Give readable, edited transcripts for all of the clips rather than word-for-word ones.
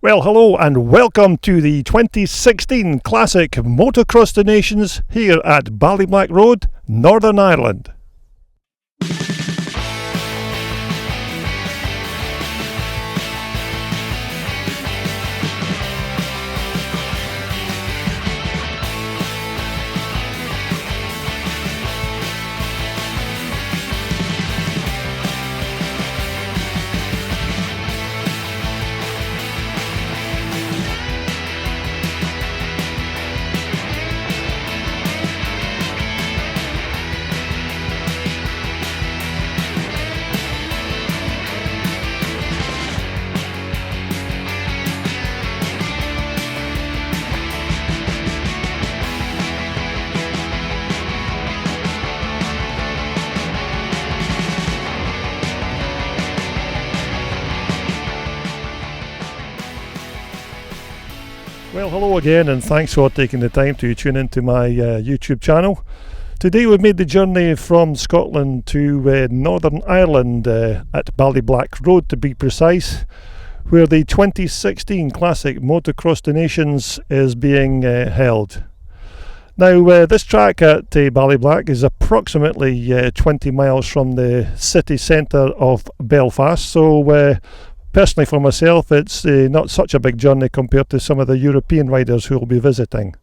Well, hello and welcome to the 2016 Classic Motocross the Nations here at Ballyblack Road, Northern Ireland. Well, hello again and thanks for taking the time to tune into my YouTube channel. Today we've made the journey from Scotland to Northern Ireland at Ballyblack Road to be precise, where the 2016 Classic Motocross the Nations is being held. Now this track at Ballyblack is approximately 20 miles from the city centre of Belfast, so personally for myself it's not such a big journey compared to some of the European riders who will be visiting.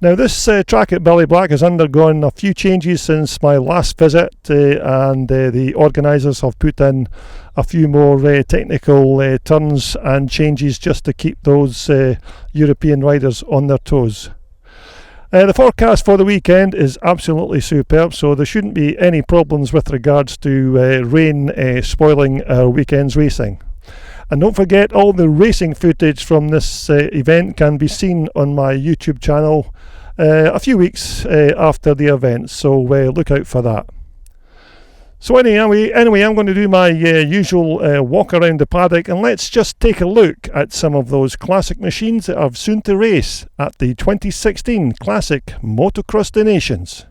Now this track at Ballyblack has undergone a few changes since my last visit and the organisers have put in a few more technical turns and changes just to keep those European riders on their toes. The forecast for the weekend is absolutely superb, so there shouldn't be any problems with regards to rain spoiling our weekend's racing. And don't forget, all the racing footage from this event can be seen on my YouTube channel a few weeks after the event, so look out for that. So anyway, I'm going to do my usual walk around the paddock, and let's just take a look at some of those classic machines that are soon to race at the 2016 Classic Motocross the Nations.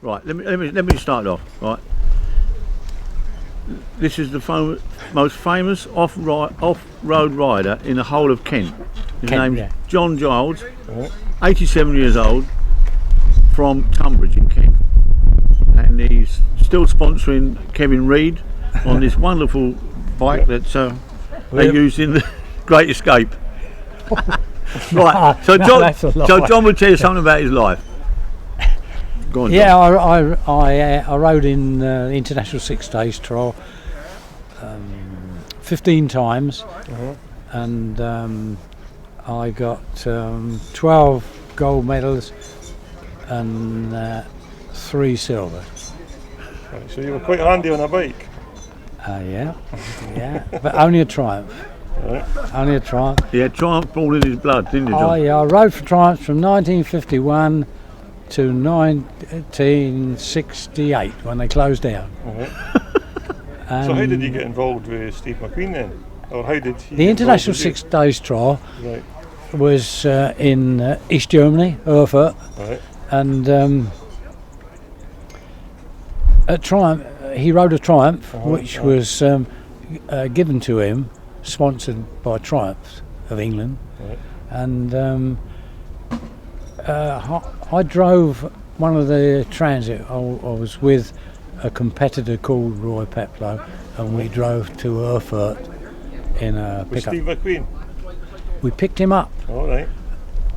Right, let me start off. Right, this is the most famous off-road rider in the whole of Kent. His name's John Giles, 87 years old, from Tunbridge in Kent, and he's still sponsoring Kevin Reid on this wonderful bike that they used in the Great Escape. Right, so John will tell you something about his life. Go on, yeah, I rode in the International 6 Days Trial 15 times, and I got 12 gold medals and 3 silver. Right, so you were quite handy on a bike. Yeah, but only a Triumph. Right. Only a Triumph. He had Triumph all in his blood, didn't you, John? Oh yeah, I rode for Triumphs from 1951 to 1968 when they closed down. So how did you get involved with Steve McQueen then? Or how did he the International 6 Days Trial was in East Germany, Erfurt, and at Triumph, he rode a Triumph which was given to him, sponsored by Triumph of England, and I drove one of the Transit. I was with a competitor called Roy Peplow, and we drove to Erfurt in a with pickup. Steve McQueen? We picked him up. All right.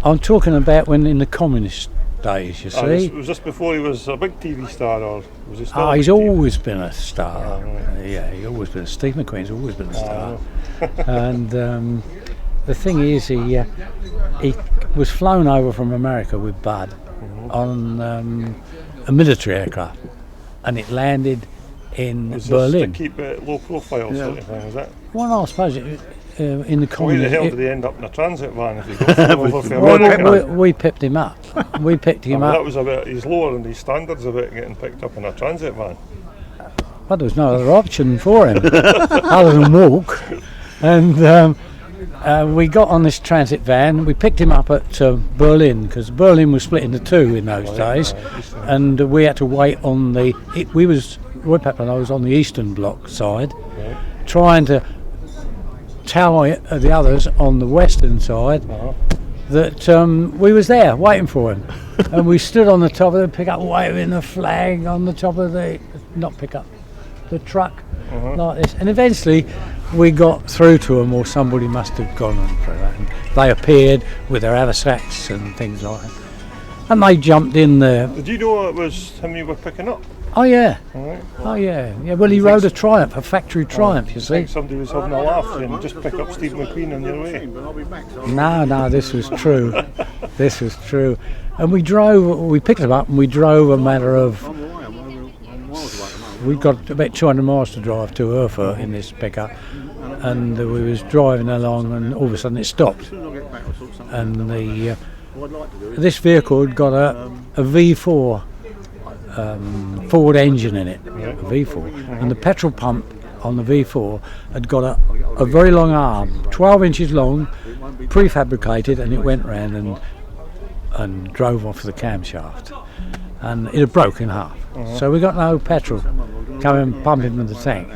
I'm talking about when in the communist days, you see. Was this before he was a big TV star, or was he still? He's always been a star. Yeah, he's always been. Steve McQueen's always been a star. And the thing is, he was flown over from America with Bud on a military aircraft, and it landed in Berlin. To keep it low profile sort of thing, is that? Well, I suppose in the Why communist. the hell did he end up in a transit van if he got over for America? We picked him up. We picked him up. That was he's lower than his standards about getting picked up in a transit van. Well, there was no other option for him other than walk. And we got on this transit van. We picked him up at Berlin, because Berlin was split into two in those days, and we had to wait on Roy Pepper and I was on the Eastern Bloc side, trying to tell the others on the Western side that we was there waiting for him. And we stood on the top of the pickup waving the flag on the top of the truck like this, and eventually we got through to them, or somebody must have gone on through that, and they appeared with their haversacks and things like that, and they jumped in there. Did you know it was him you were picking up? Oh yeah. Oh yeah. Well, he rode a Triumph, a factory Triumph, you see. Somebody was having a laugh and just pick up Steve McQueen on your way. No, this was true. This was true. And we picked him up and we drove a matter of, we got about 200 miles to drive to Erfurt in this pickup, and we was driving along and all of a sudden it stopped, and this vehicle had got a V4 Ford engine in it, a V4, and the petrol pump on the V4 had got a very long arm, 12 inches long, prefabricated, and it went round and drove off the camshaft, and it had broken in half. So we got no petrol coming pumping into the tank.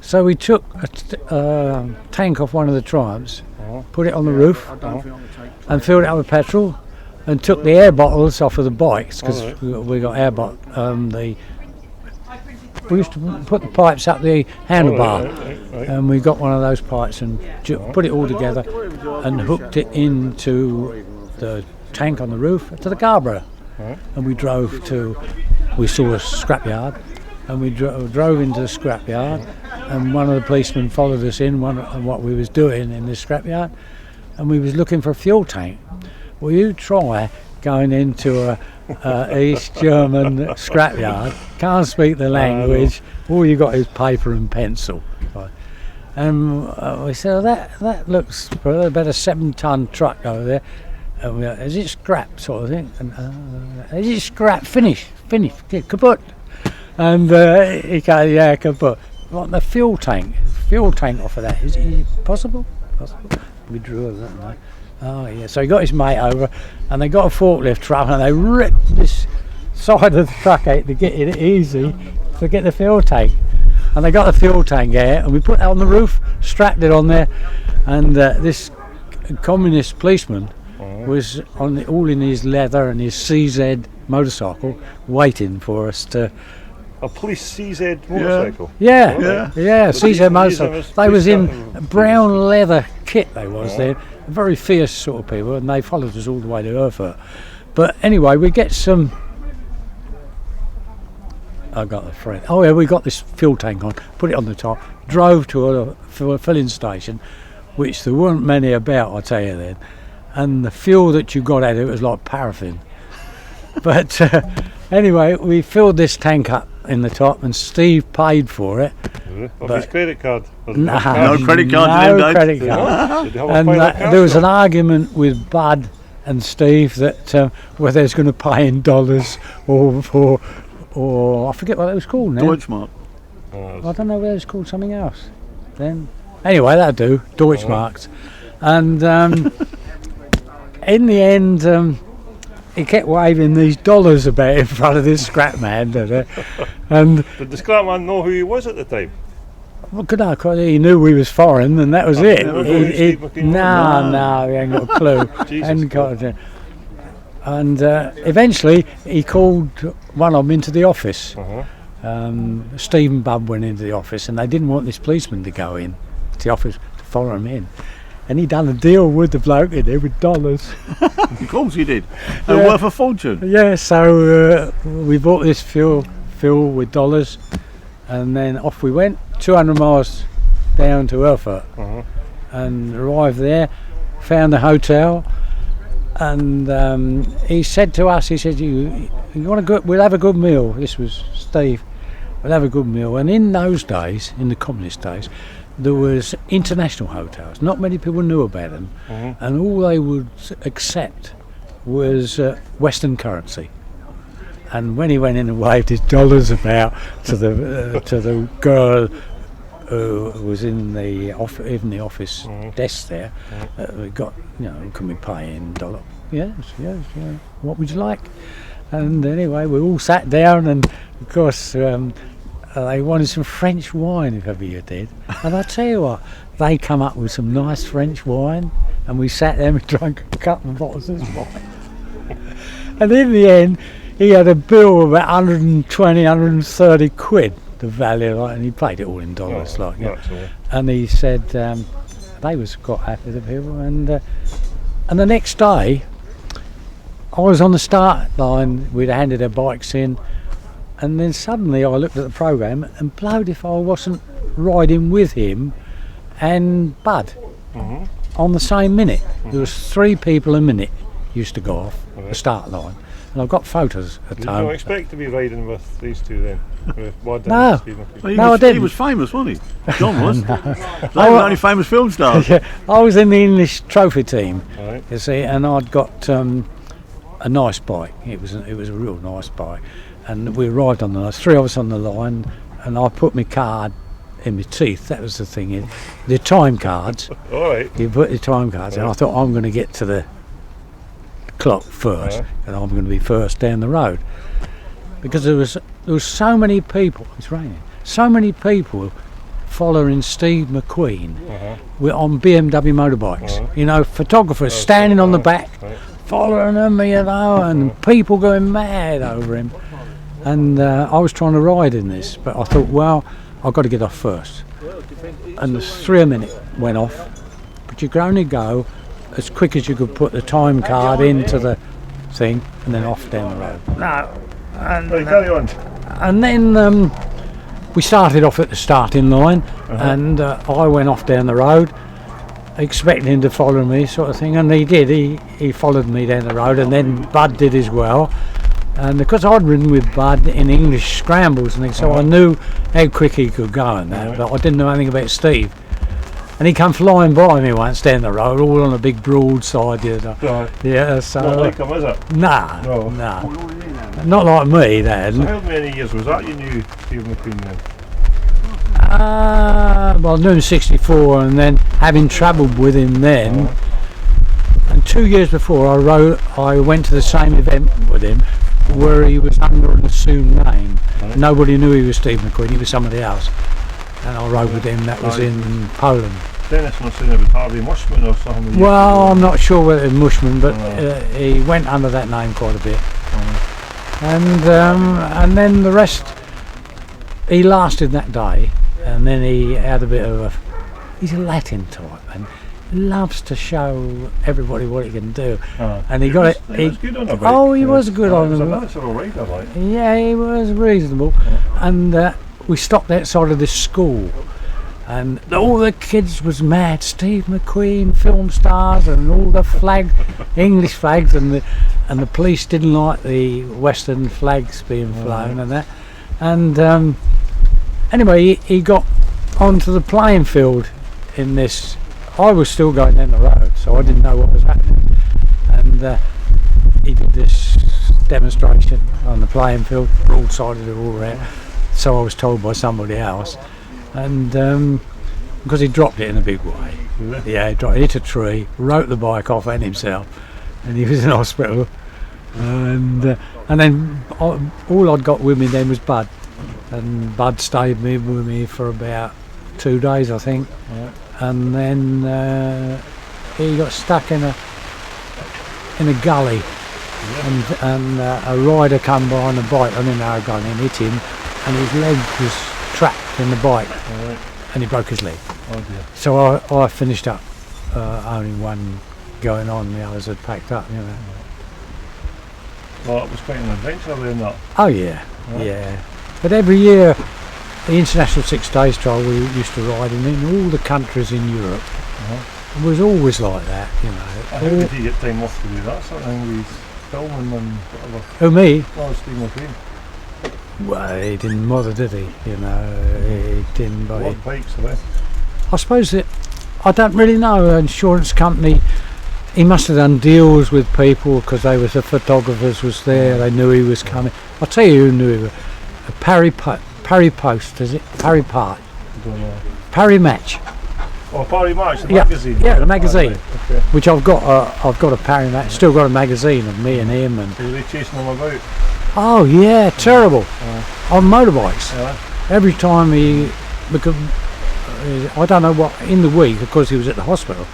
So we took a tank off one of the Triumphs, put it on the roof, and filled it up with petrol, and took the air bottles off of the bikes, because we got air bottles. We used to put the pipes up the handlebar, and we got one of those pipes and put it all together and hooked it into the tank on the roof to the carburetor. And we saw a scrapyard, and we drove into the scrapyard, and one of the policemen followed us in on what we was doing in this scrapyard, and we was looking for a fuel tank. Well, you try going into a East German scrapyard, can't speak the language, all you got is paper and pencil. And we said, oh, that looks about a 7-ton truck over there. And is it scrap sort of thing? And is it scrap? Finish, kaput. And he goes, yeah, kaput. Want the fuel tank off of that. Is it possible? We drew that. No. Oh yeah. So he got his mate over, and they got a forklift truck, and they ripped this side of the truck out to get it easy to get the fuel tank. And they got the fuel tank out, and we put that on the roof, strapped it on there, and this communist policeman was all in his leather and his CZ motorcycle, waiting for us to. A police CZ motorcycle? Yeah, CZ motorcycle. They was in brown leather kit, they was there. Very fierce sort of people, and they followed us all the way to Erfurt. But anyway, we get some. I got the friend. Oh yeah, we got this fuel tank on, put it on the top, drove to a filling station, which there weren't many about, I tell you then. And the fuel that you got out of it was like paraffin. But anyway, we filled this tank up in the top, and Steve paid for it. Off his credit card? No credit card. No credit card. And there was an argument with Bud and Steve that whether they was going to pay in dollars or I forget what it was called now. Deutschmark. I don't know whether it was called something else. Then anyway, that'll do. Deutschmarks. And in the end, he kept waving these dollars about in front of this scrap man. And did the scrap man know who he was at the time? Well, good night, he knew we was foreign, and that was it. No, he ain't got a clue. And eventually he called one of them into the office. Steve and Bub went into the office, and they didn't want this policeman to go in to the office to follow him in. And he done a deal with the bloke in there with dollars. Of course he did. They're worth a fortune. Yeah, so we bought this fuel with dollars, and then off we went, 200 miles down to Erfurt, and arrived there, found the hotel, and he said to us, he said, you want we'll have a good meal. This was Steve. We'll have a good meal. And in those days, in the communist days, there was international hotels. Not many people knew about them, and all they would accept was Western currency. And when he went in and waved his dollars about to the girl who was in the office desk there, we got, can we pay in dollar? Yes. What would you like? And anyway, we all sat down, and of course they wanted some French wine, if ever you did. And I tell you what, they come up with some nice French wine, and we sat there and drank a couple of bottles of wine. And in the end, he had a bill of about 120, 130 quid, the value, and he paid it all in dollars. And he said they was quite happy, the people. And the next day, I was on the start line, we'd handed our bikes in, and then suddenly I looked at the programme and blowed if I wasn't riding with him and Bud on the same minute. There was 3 people a minute used to go off the start line, and I've got photos at home. Did you expect to be riding with these two then? With Bud No. and Steve McQueen? No, I didn't. He was famous, wasn't he? John was. They were the only famous film stars. Yeah, I was in the English trophy team, Right. you see, and I'd got a nice bike. It was a real nice bike, and we arrived on the line, 3 of us on the line, and I put my card in my teeth. That was the thing. The time cards. All right. You put the time cards in. I thought, I'm going to get to the clock first, and I'm going to be first down the road, because there was so many people. It's raining. So many people following Steve McQueen on BMW motorbikes. Photographers standing on the back, following them, and people going mad over him. And I was trying to ride in this, but I thought, well, I've got to get off first. And the 3 a minute went off, but you could only go as quick as you could put the time card into the thing, and then off down the road. Carry on. And then we started off at the starting line, and I went off down the road, expecting him to follow me, sort of thing, and he did. He followed me down the road, and then Bud did as well. And because I'd ridden with Bud in English scrambles and things, so I knew how quick he could go and that, but I didn't know anything about Steve. And he come flying by me once down the road, all on a big broadside. Yeah, so. Not like him, is it? Nah. Not like me, Dad. So how many years was that you knew Steve McQueen then? Well, I knew him 64, and then having travelled with him then. And 2 years before I went to the same event with him, where he was under an assumed name. Nobody knew he was Steve McQueen, he was somebody else. And I rode with him, that was in Poland. Dennis was saying it was Harvey Mushman or something. Well, I'm not sure whether it was Mushman, but he went under that name quite a bit. And then the rest, he lasted that day, and then he had a bit of a, he's a Latin type and loves to show everybody what he can do. And he got it. He was good on a bike. Oh, he was good on a a natural rider, like. Yeah, he was reasonable. And we stopped outside of this school, and all the kids was mad. Steve McQueen, film stars, and all the English flags, and the police didn't like the Western flags being flown and that. And anyway, he got onto the playing field in this. I was still going down the road, so I didn't know what was happening. And he did this demonstration on the playing field, broadsided it all around. So I was told by somebody else, and because he dropped it in a big way. Yeah, he hit a tree, wrote the bike off and himself, and he was in hospital. And then all I'd got with me then was Bud, and Bud stayed with me for about 2 days, I think. And then he got stuck in a gully, and a rider come by on a bike on an arrow gun and hit him. And his leg was trapped in the bike, and he broke his leg. So I finished up, only one going on, the others had packed up, you know. Well, it was quite an adventure then, that. Oh yeah, yeah. But every year, the International 6 Days Trial we used to ride in all the countries in Europe. It was always like that, you know. How did you get time off to do that sort of thing with filming and whatever? Who, me? Oh, Steve McQueen. Well, he didn't bother, did he? You know, he didn't bother. What bikes are they? I suppose that, I don't really know, an insurance company, he must have done deals with people because they was the photographers was there, they knew he was coming. I'll tell you who knew he was. Parry Post, is it? Parry Park. I don't know. Parry Match. Oh, Parry Match, the magazine? Yeah, the magazine. Okay. Which I've got a Parry Match, still got a magazine of me and him. And so were they chasing them about? Oh yeah, terrible. On motorbikes. Yeah. Every time because I don't know what, in the week, because he was at the hospital,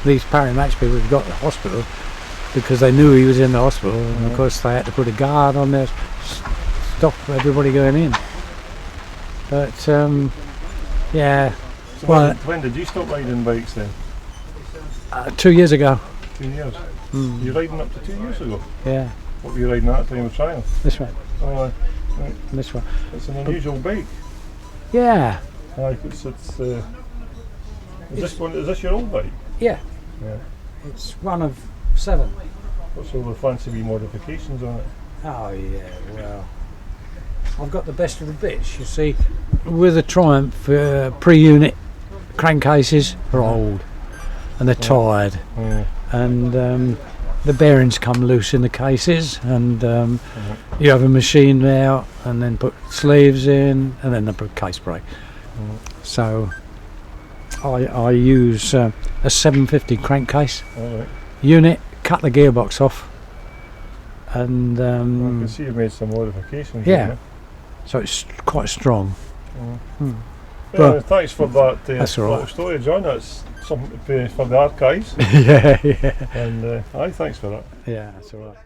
these Parry Match people got to the hospital because they knew he was in the hospital, and of course they had to put a guard on there, stop everybody going in. But yeah. So well, when did you stop riding bikes then? 2 years ago. 2 years? You riding up to 2 years ago? Yeah. What were you riding at the time of trial? This one. Oh, right. This one. It's an unusual bike. Yeah. Is this your old bike? Yeah. Yeah. It's one of 7. What's all the fancy wee modifications on it? Oh yeah, well, I've got the best of the bits. You see, with the Triumph pre-unit crankcases are old and they're tired, and the bearings come loose in the cases, and you have a machine out and then put sleeves in and then they put case brake. So I use a 750 crankcase unit, cut the gearbox off, and I can see you've made some modifications. Yeah, so it's quite strong. Well, thanks for that that's all right. story, John. That's something for the archives. Yeah. And thanks for that. Yeah, that's all right.